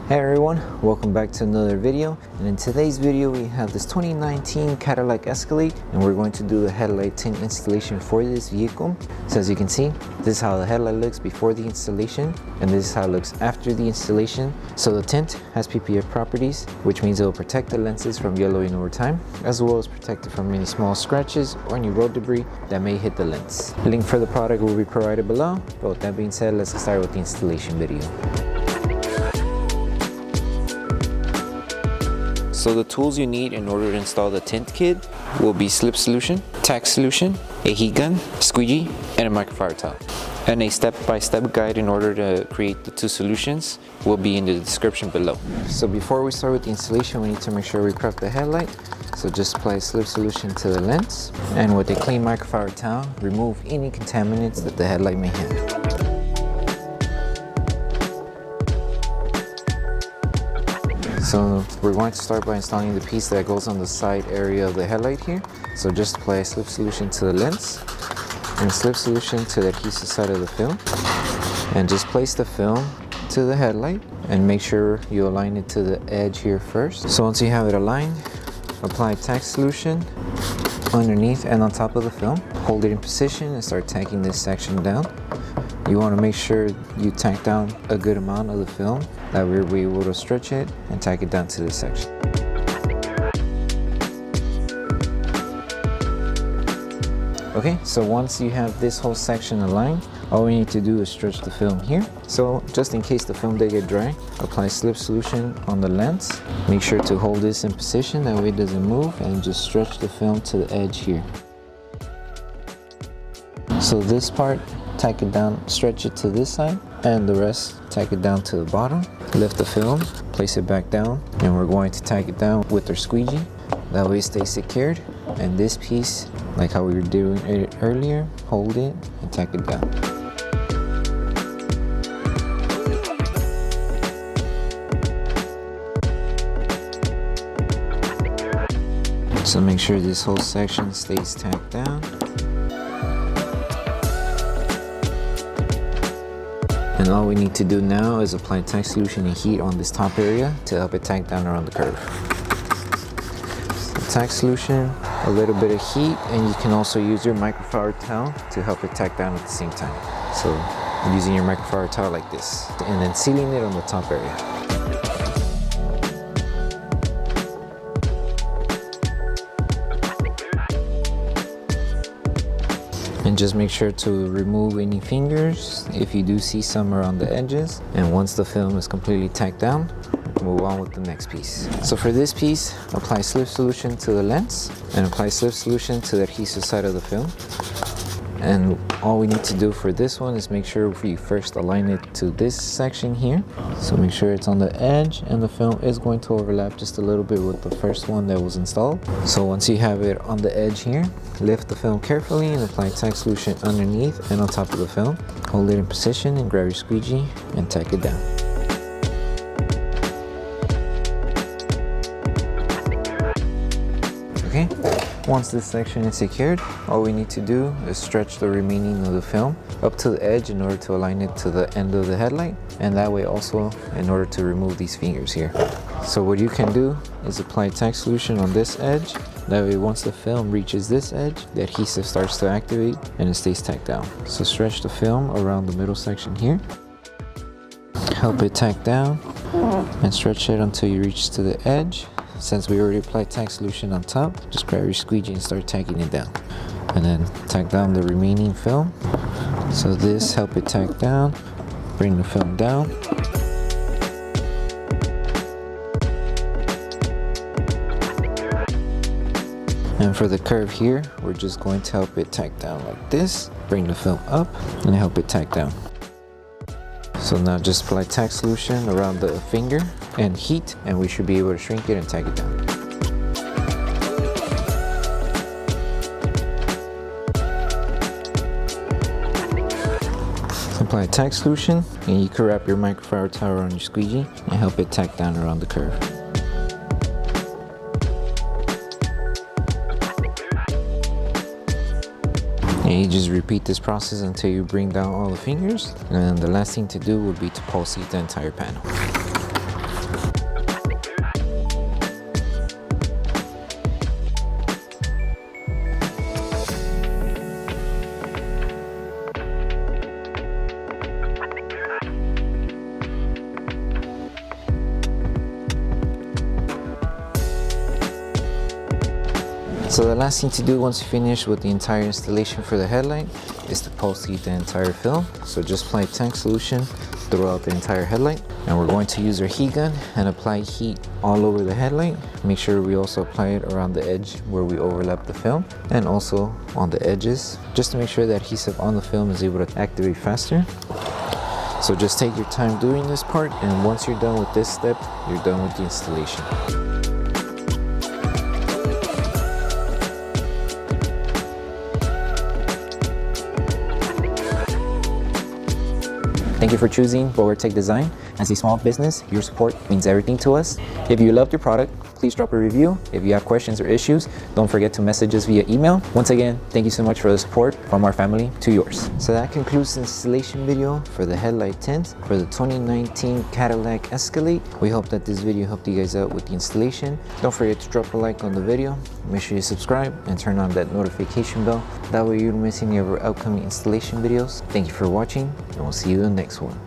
Hey everyone, welcome back to another video, and in today's video we have this 2019 Cadillac Escalade and we're going to do the headlight tint installation for this vehicle. So as you can see, this is how the headlight looks before the installation and this is how it looks after the installation. So the tint has PPF properties, which means it will protect the lenses from yellowing over time, as well as protect it from any small scratches or any road debris that may hit the lens. The link for the product will be provided below, but with that being said, let's get started with the installation video. So the tools you need in order to install the tint kit will be Slip Solution, Tack Solution, a heat gun, squeegee, and a microfiber towel. And a step-by-step guide in order to create the two solutions will be in the description below. So before we start with the installation, we need to make sure we prep the headlight. So just apply Slip Solution to the lens, and with a clean microfiber towel, remove any contaminants that the headlight may have. So we're going to start by installing the piece that goes on the side area of the headlight here. So just apply Slip Solution to the lens and Slip Solution to the adhesive side of the film. And just place the film to the headlight and make sure you align it to the edge here first. So once you have it aligned, apply Tack Solution underneath and on top of the film. Hold it in position and start tacking this section down. You want to make sure you tack down a good amount of the film, that way we'll be able to stretch it and tack it down to this section. Okay, so once you have this whole section aligned, all we need to do is stretch the film here. So just in case the film did get dry, apply Slip Solution on the lens. Make sure to hold this in position, that way it doesn't move, and just stretch the film to the edge here. So this part, tack it down, stretch it to this side, and the rest tack it down to the bottom. Lift the film, place it back down, and we're going to tack it down with our squeegee. That way it stays secured. And this piece, like how we were doing it earlier, hold it and tack it down. So make sure this whole section stays tacked down. And all we need to do now is apply Tack Solution and heat on this top area to help it tack down around the curve. So Tack Solution, a little bit of heat, and you can also use your microfiber towel to help it tack down at the same time. So using your microfiber towel like this, and then sealing it on the top area. And just make sure to remove any fingers if you do see some around the edges. And once the film is completely tacked down, move on with the next piece. So for this piece, apply Slip Solution to the lens and apply Slip Solution to the adhesive side of the film. And all we need to do for this one is make sure we first align it to this section here. So make sure it's on the edge, and the film is going to overlap just a little bit with the first one that was installed. So once you have it on the edge here, lift the film carefully and apply Tack Solution underneath and on top of the film. Hold it in position and grab your squeegee and tack it down. Okay, once this section is secured, all we need to do is stretch the remaining of the film up to the edge in order to align it to the end of the headlight, and that way also in order to remove these fingers here. So what you can do is apply Tack Solution on this edge. That way once the film reaches this edge, the adhesive starts to activate and it stays tacked down. So stretch the film around the middle section here. Help it tack down and stretch it until you reach to the edge. Since we already applied Tack Solution on top, just grab your squeegee and start tacking it down. And then tack down the remaining film. So this, help it tack down, bring the film down. And for the curve here, we're just going to help it tack down like this, bring the film up, and help it tack down. So now just apply Tack Solution around the finger and heat, and we should be able to shrink it and tack it down. So apply Tack Solution, and you can wrap your microfiber towel around your squeegee and help it tack down around the curve. And you just repeat this process until you bring down all the fingers. And then the last thing to do would be to pulse heat the entire panel. So the last thing to do once you finish with the entire installation for the headlight is to pulse heat the entire film. So just apply tank solution throughout the entire headlight. And we're going to use our heat gun and apply heat all over the headlight. Make sure we also apply it around the edge where we overlap the film and also on the edges, just to make sure that adhesive on the film is able to activate faster. So just take your time doing this part, and once you're done with this step, you're done with the installation. Thank you for choosing Bogar Tech Design. As a small business, your support means everything to us. If you loved your product, please drop a review. If you have questions or issues, don't forget to message us via email. Once again, thank you so much for the support from our family to yours. So that concludes the installation video for the headlight tint for the 2019 Cadillac Escalade. We hope that this video helped you guys out with the installation. Don't forget to drop a like on the video. Make sure you subscribe and turn on that notification bell. That way you don't miss any of our upcoming installation videos. Thank you for watching, and we'll see you in the next one.